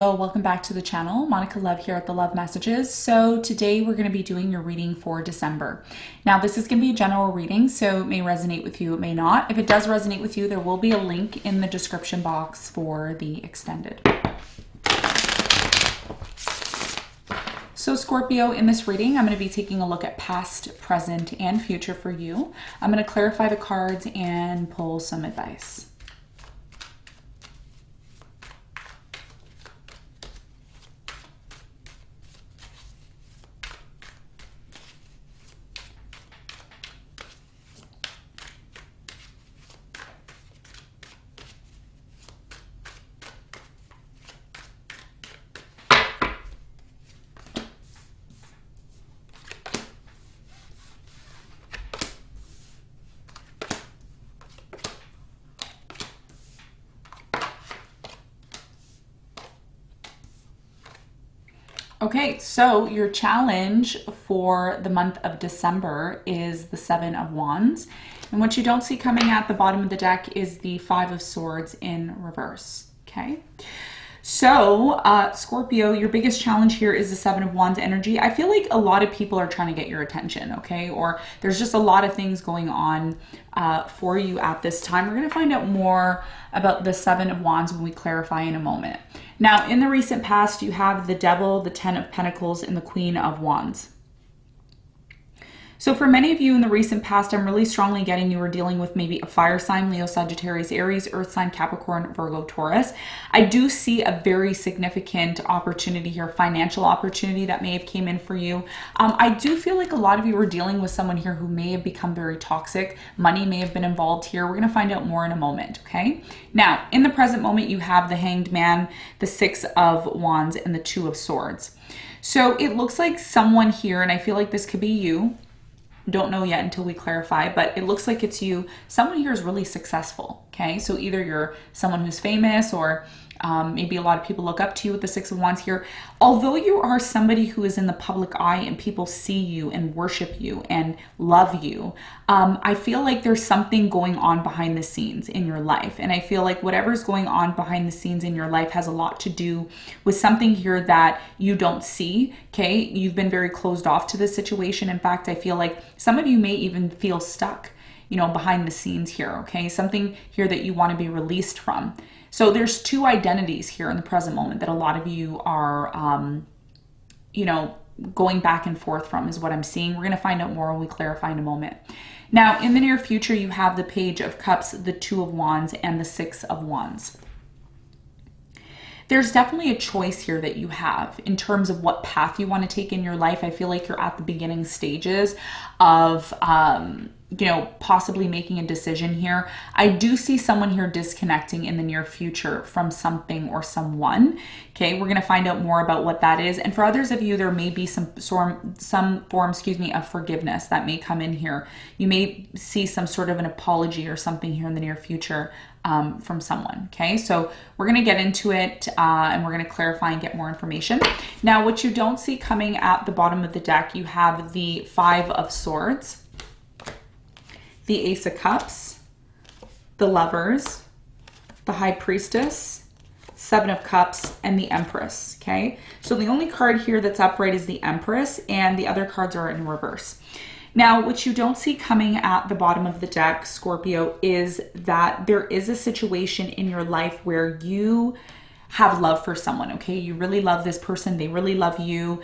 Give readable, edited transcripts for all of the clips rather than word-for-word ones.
Welcome back to the channel. Monica Love here at the Love Messages. So today we're going to be doing your reading for December. Now this is going to be a general reading, so it may resonate with you, it may not. If it does resonate with you, there will be a link in the description box for the extended. So Scorpio, in this reading, I'm going to be taking a look at past, present, and future for you. I'm going to clarify the cards and pull some advice. Okay, so your challenge for the month of December is the Seven of Wands. And what you don't see coming at the bottom of the deck is the Five of Swords in reverse, okay? So, Scorpio, your biggest challenge here is the Seven of Wands energy. I feel like a lot of people are trying to get your attention, okay? Or there's just a lot of things going on for you at this time. We're going to find out more about the Seven of Wands when we clarify in a moment. Now, in the recent past, you have the Devil, the Ten of Pentacles, and the Queen of Wands. So for many of you in the recent past, I'm really strongly getting you were dealing with maybe a fire sign, Leo, Sagittarius, Aries, Earth sign, Capricorn, Virgo, Taurus. I do see a very significant opportunity here, financial opportunity that may have came in for you. I do feel like a lot of you were dealing with someone here who may have become very toxic. Money may have been involved here. We're going to find out more in a moment, okay? Now, in the present moment, you have the Hanged Man, the Six of Wands, and the Two of Swords. So it looks like someone here, and I feel like this could be you, don't know yet until we clarify, but it looks like it's you. Someone here is really successful, okay? So either you're someone who's famous or maybe a lot of people look up to you with the Six of Wands here. Although you are somebody who is in the public eye and people see you and worship you and love you, I feel like there's something going on behind the scenes in your life. And I feel like whatever's going on behind the scenes in your life has a lot to do with something here that you don't see, okay? You've been very closed off to this situation. In fact, I feel like some of you may even feel stuck, you know, behind the scenes here, okay? Something here that you want to be released from. So there's two identities here in the present moment that a lot of you are, you know, going back and forth from is what I'm seeing. We're going to find out more when we clarify in a moment. Now, in the near future, you have the Page of Cups, the Two of Wands, and the Six of Wands. There's definitely a choice here that you have in terms of what path you want to take in your life. I feel like you're at the beginning stages of, you know, possibly making a decision here. I do see someone here disconnecting in the near future from something or someone. Okay, we're going to find out more about what that is. And for others of you, there may be some form, of forgiveness that may come in here. You may see some sort of an apology or something here in the near future from someone. Okay, so we're going to get into it and we're going to clarify and get more information. Now, what you don't see coming at the bottom of the deck, you have the Five of Swords, the Ace of Cups, the Lovers, the High Priestess, Seven of Cups, and the Empress, okay? So the only card here that's upright is the Empress, and the other cards are in reverse. Now, what you don't see coming at the bottom of the deck, Scorpio, is that there is a situation in your life where you have love for someone, okay? You really love this person. They really love you.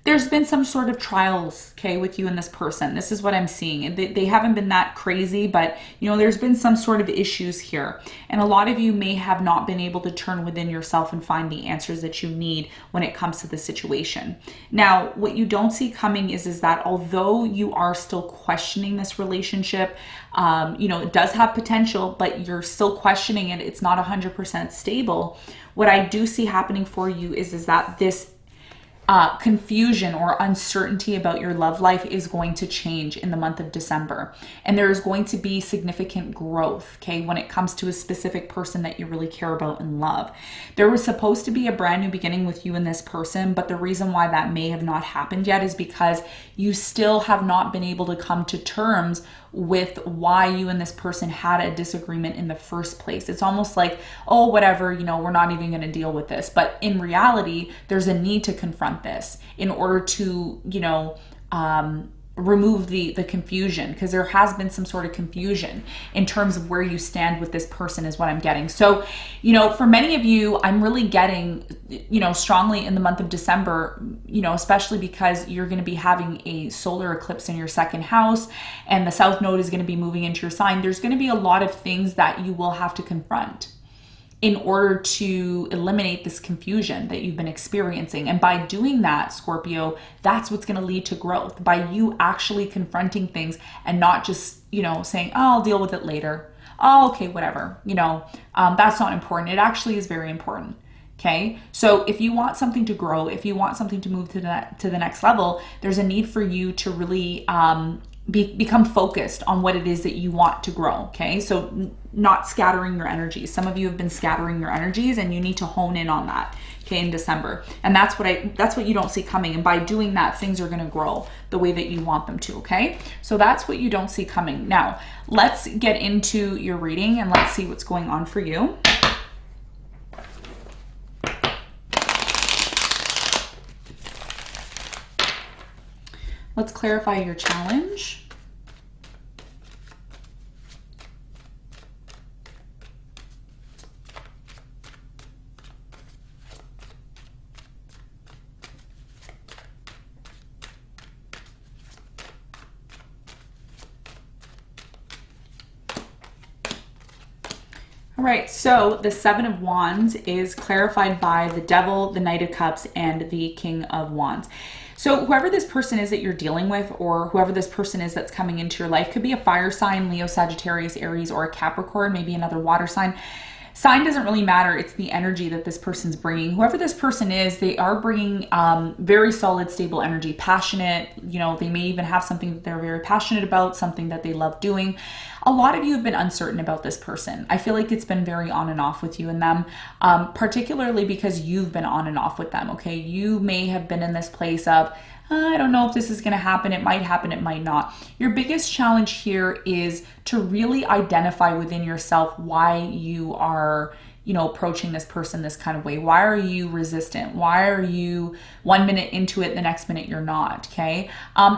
There's been some sort of trials, okay, with you and this person. This is what I'm seeing. They haven't been that crazy, but, you know, there's been some sort of issues here. And a lot of you may have not been able to turn within yourself and find the answers that you need when it comes to the situation. Now, what you don't see coming is that although you are still questioning this relationship, you know, it does have potential, but you're still questioning it. It's not 100% stable. What I do see happening for you is that this confusion or uncertainty about your love life is going to change in the month of December. And there is going to be significant growth, okay, when it comes to a specific person that you really care about and love. There was supposed to be a brand new beginning with you and this person, but the reason why that may have not happened yet is because you still have not been able to come to terms with why you and this person had a disagreement in the first place. It's almost like, oh, whatever, you know, we're not even going to deal with this. But in reality, there's a need to confront this in order to, you know, remove the confusion, because there has been some sort of confusion in terms of where you stand with this person is what I'm getting. So, you know, for many of you, I'm really getting, you know, strongly in the month of December, you know, especially because you're going to be having a solar eclipse in your second house and the South Node is going to be moving into your sign. There's going to be a lot of things that you will have to confront in order to eliminate this confusion that you've been experiencing. And by doing that, Scorpio, that's what's going to lead to growth, by you actually confronting things and not just, you know, saying, oh, I'll deal with it later. Oh, okay, whatever. You know, that's not important. It actually is very important. Okay. So if you want something to grow, if you want something to move to the next level, there's a need for you to really, become focused on what it is that you want to grow. Okay. So not scattering your energies. Some of you have been scattering your energies and you need to hone in on that. Okay. In December. And that's what you don't see coming. And by doing that, things are going to grow the way that you want them to. Okay. So that's what you don't see coming. Now let's get into your reading and let's see what's going on for you. Let's clarify your challenge. All right, so the Seven of Wands is clarified by the Devil, the Knight of Cups, and the King of Wands. So whoever this person is that you're dealing with, or whoever this person is that's coming into your life, could be a fire sign, Leo, Sagittarius, Aries, or a Capricorn, maybe another water sign. Sign doesn't really matter. It's the energy that this person's bringing. Whoever this person is, they are bringing very solid, stable energy, passionate. You know, they may even have something that they're very passionate about, something that they love doing. A lot of you have been uncertain about this person. I feel like it's been very on and off with you and them, particularly because you've been on and off with them, okay? You may have been in this place of, I don't know if this is going to happen. It might not. Your biggest challenge here is to really identify within yourself why you are, you know, approaching this person this kind of way. Why are you resistant? Why are you 1 minute into it, the next minute you're not, okay?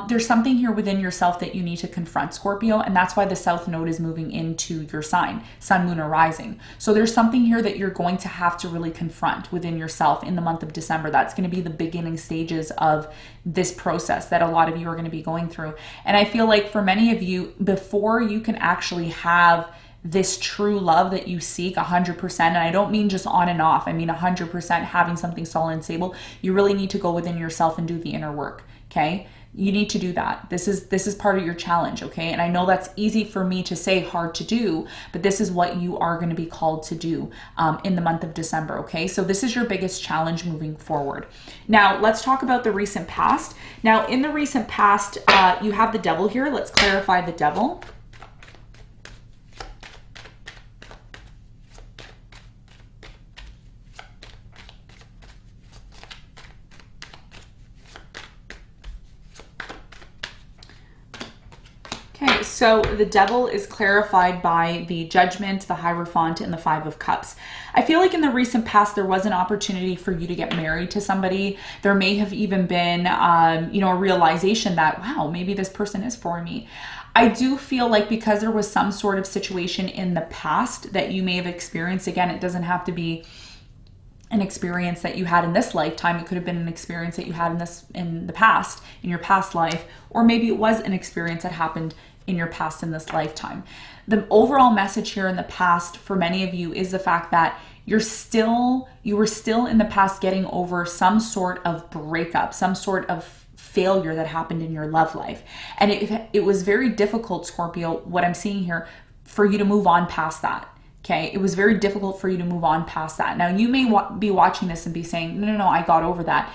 There's something here within yourself that you need to confront, Scorpio, and that's why the South Node is moving into your sign, Sun, Moon, or Rising. So there's something here that you're going to have to really confront within yourself in the month of December. That's going to be the beginning stages of this process that a lot of you are going to be going through. And I feel like for many of you, before you can actually have this true love that you seek 100%, and I don't mean just on and off, I mean 100% having something solid and stable, you really need to go within yourself and do the inner work, okay? You need to do that. This is part of your challenge, okay? And I know that's easy for me to say, hard to do, but this is what you are going to be called to do in the month of December, okay? So this is your biggest challenge moving forward. Now, let's talk about the recent past. Now, in the recent past, you have the Devil here. Let's clarify the Devil. Okay, so the Devil is clarified by the Judgment, the Hierophant, and the Five of Cups. I feel like in the recent past, there was an opportunity for you to get married to somebody. There may have even been, you know, a realization that, wow, maybe this person is for me. I do feel like because there was some sort of situation in the past that you may have experienced, again, it doesn't have to be an experience that you had in this lifetime. It could have been an experience that you had in the past, in your past life, or maybe it was an experience that happened in your past in this lifetime. The overall message here in the past for many of you is the fact that you were still in the past getting over some sort of breakup, some sort of failure that happened in your love life. And it was very difficult, Scorpio, what I'm seeing here, for you to move on past that. Okay, it was very difficult for you to move on past that. Now, you may be watching this and be saying, no, I got over that.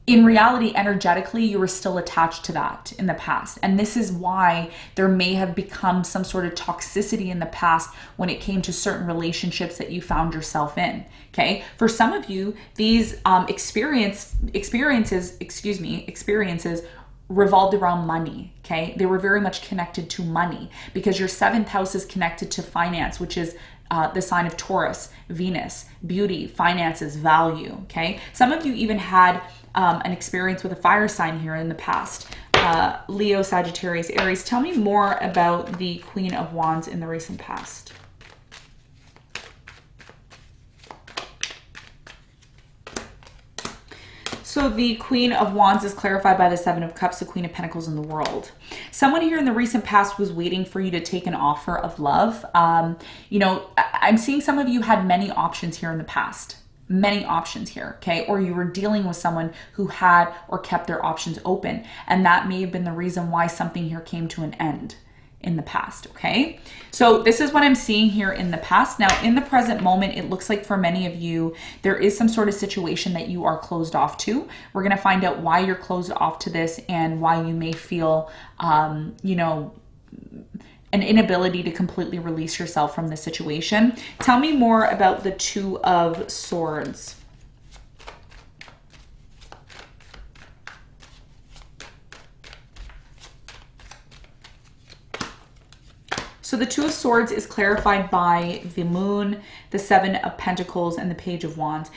In reality, energetically, you were still attached to that in the past. And this is why there may have become some sort of toxicity in the past when it came to certain relationships that you found yourself in. Okay, for some of you, these experiences revolved around money, okay? They were very much connected to money because your 7th house is connected to finance, which is the sign of Taurus, Venus, beauty, finances, value, okay? Some of you even had an experience with a fire sign here in the past. Leo, Sagittarius, Aries. Tell me more about the Queen of Wands in the recent past. So the Queen of Wands is clarified by the 7 of Cups, the Queen of Pentacles in the world. Someone here in the recent past was waiting for you to take an offer of love. You know, I'm seeing some of you had many options here in the past. Many options here, okay? Or you were dealing with someone who had or kept their options open. And that may have been the reason why something here came to an end in the past, okay? So this is what I'm seeing here in the past. Now, in the present moment, it looks like for many of you, there is some sort of situation that you are closed off to. We're gonna find out why you're closed off to this and why you may feel, you know, an inability to completely release yourself from this situation. Tell me more about the 2 of Swords. So the 2 of Swords is clarified by the Moon, the 7 of Pentacles, and the Page of Wands.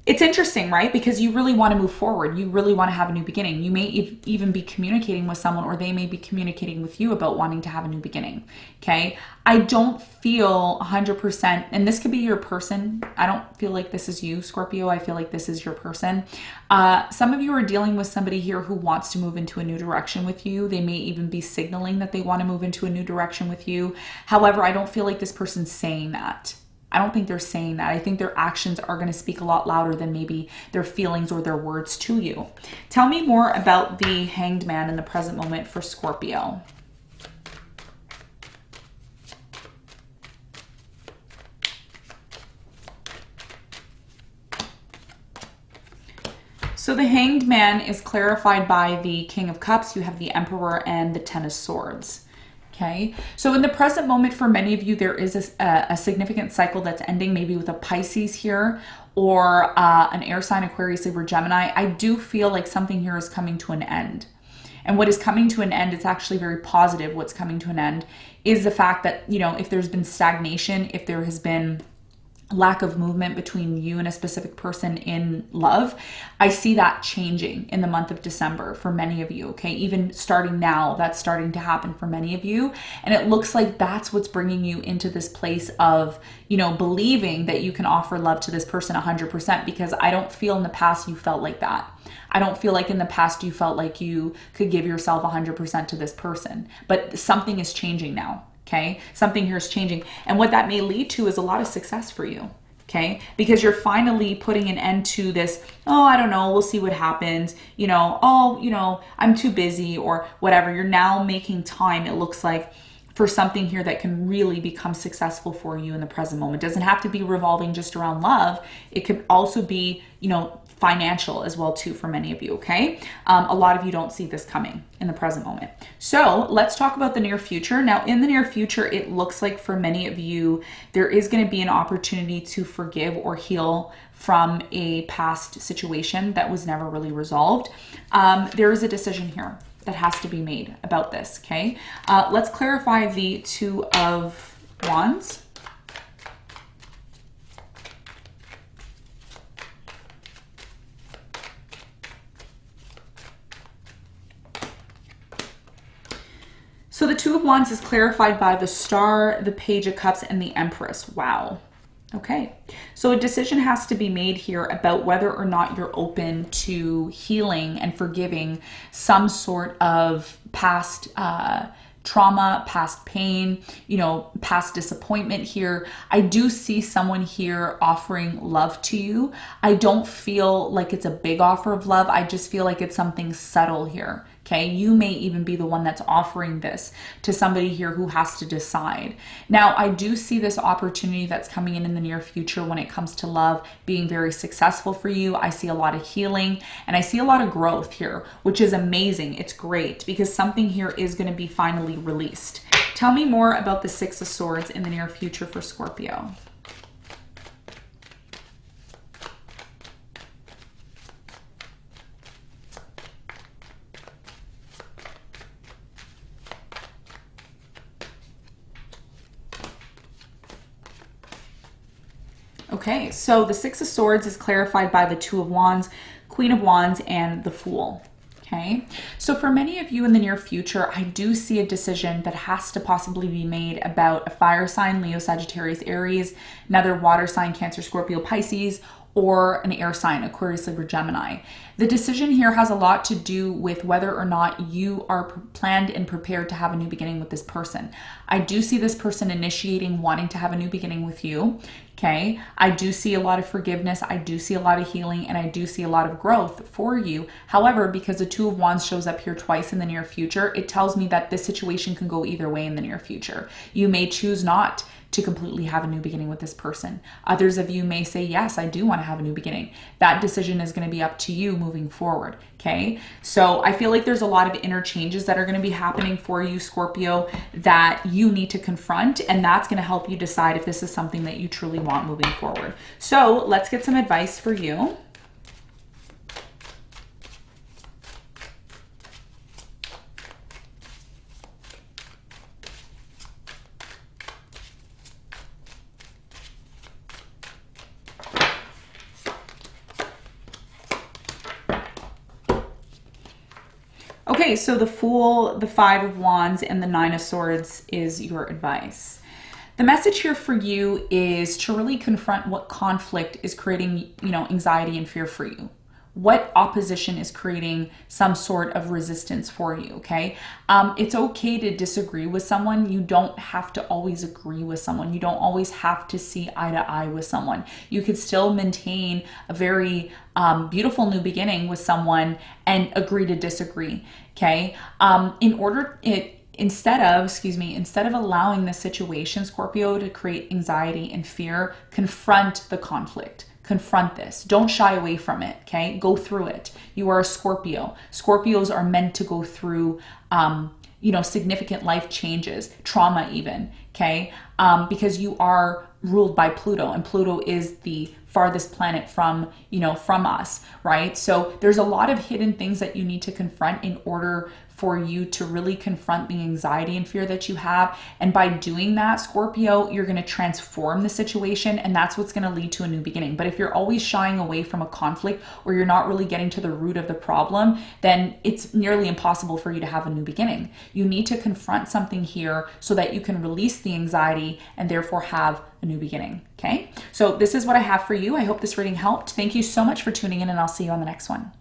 It's interesting, right? Because you really want to move forward. You really want to have a new beginning. You may even be communicating with someone, or they may be communicating with you about wanting to have a new beginning, okay? I don't feel 100%, and this could be your person. I don't feel like this is you, Scorpio. I feel like this is your person. Some of you are dealing with somebody here who wants to move into a new direction with you. They may even be signaling that they want to move into a new direction with you. However, I don't feel like this person's saying that. I don't think they're saying that. I think their actions are going to speak a lot louder than maybe their feelings or their words to you. Tell me more about the Hanged Man in the present moment for Scorpio. So the Hanged Man is clarified by the King of Cups. You have the Emperor and the 10 of Swords. Okay, so in the present moment for many of you, there is a significant cycle that's ending, maybe with a Pisces here or an air sign, Aquarius, Libra, Gemini. I do feel like something here is coming to an end. And what is coming to an end, it's actually very positive. What's coming to an end is the fact that, you know, if there's been stagnation, if there has been lack of movement between you and a specific person in love, I see that changing in the month of December for many of you, okay? Even starting now, that's starting to happen for many of you. And it looks like that's what's bringing you into this place of, you know, believing that you can offer love to this person 100%, because I don't feel in the past you felt like that. I don't feel like in the past you felt like you could give yourself 100% to this person, but something is changing now. Okay, something here is changing. And what that may lead to is a lot of success for you. Okay, because you're finally putting an end to this, oh, I don't know, we'll see what happens. You know, oh, you know, I'm too busy or whatever. You're now making time, it looks like, for something here that can really become successful for you in the present moment. It doesn't have to be revolving just around love. It could also be, you know, financial as well too for many of you, okay? A lot of you don't see this coming in the present moment. So let's talk about the near future. Now in the near future, it looks like for many of you, there is gonna be an opportunity to forgive or heal from a past situation that was never really resolved. There is a decision here that has to be made about this, okay? Let's clarify the 2 of Wands. So the 2 of Wands is clarified by the Star, the Page of Cups, and the Empress. Wow. Okay. So a decision has to be made here about whether or not you're open to healing and forgiving some sort of past trauma, past pain, you know, past disappointment here. I do see someone here offering love to you. I don't feel like it's a big offer of love. I just feel like it's something subtle here. Okay, you may even be the one that's offering this to somebody here who has to decide. Now, I do see this opportunity that's coming in the near future when it comes to love being very successful for you. I see a lot of healing and I see a lot of growth here, which is amazing. It's great because something here is going to be finally released. Tell me more about the 6 of Swords in the near future for Scorpio. Okay, so the Six of Swords is clarified by the Two of Wands, Queen of Wands, and the Fool. Okay, so for many of you in the near future, I do see a decision that has to possibly be made about a fire sign, Leo, Sagittarius, Aries, another water sign, Cancer, Scorpio, Pisces, or an air sign, Aquarius, Libra, Gemini. The decision here has a lot to do with whether or not you are planned and prepared to have a new beginning with this person. I do see this person initiating, wanting to have a new beginning with you. Okay, I do see a lot of forgiveness, I do see a lot of healing, and I do see a lot of growth for you. However, because the Two of Wands shows up here twice in the near future, it tells me that this situation can go either way in the near future. You may choose not to completely have a new beginning with this person. Others of you may say, yes, I do want to have a new beginning. That decision is going to be up to you moving forward. Okay, so I feel like there's a lot of interchanges that are going to be happening for you, Scorpio, that you need to confront, and that's going to help you decide if this is something that you truly want moving forward. So let's get some advice for you. Okay, so the Fool, the Five of Wands, and the Nine of Swords is your advice. The message here for you is to really confront what conflict is creating, anxiety and fear for you. What opposition is creating some sort of resistance for you, okay? It's okay to disagree with someone. You don't have to always agree with someone. You don't always have to see eye to eye with someone. You could still maintain a very beautiful new beginning with someone and agree to disagree, okay? Instead of allowing the situation, Scorpio, to create anxiety and fear, confront the conflict. Confront this. Don't shy away from it, okay? Go through it. You are a Scorpio. Scorpios are meant to go through, significant life changes, trauma even, okay? Because you are ruled by Pluto, and Pluto is the farthest planet from us, right? So there's a lot of hidden things that you need to confront in order for you to really confront the anxiety and fear that you have. And by doing that, Scorpio, you're going to transform the situation, and that's what's going to lead to a new beginning. But if you're always shying away from a conflict, or you're not really getting to the root of the problem, then it's nearly impossible for you to have a new beginning. You need to confront something here so that you can release the anxiety and therefore have a new beginning. Okay, so this is what I have for you. I hope this reading helped. Thank you so much for tuning in, and I'll see you on the next one.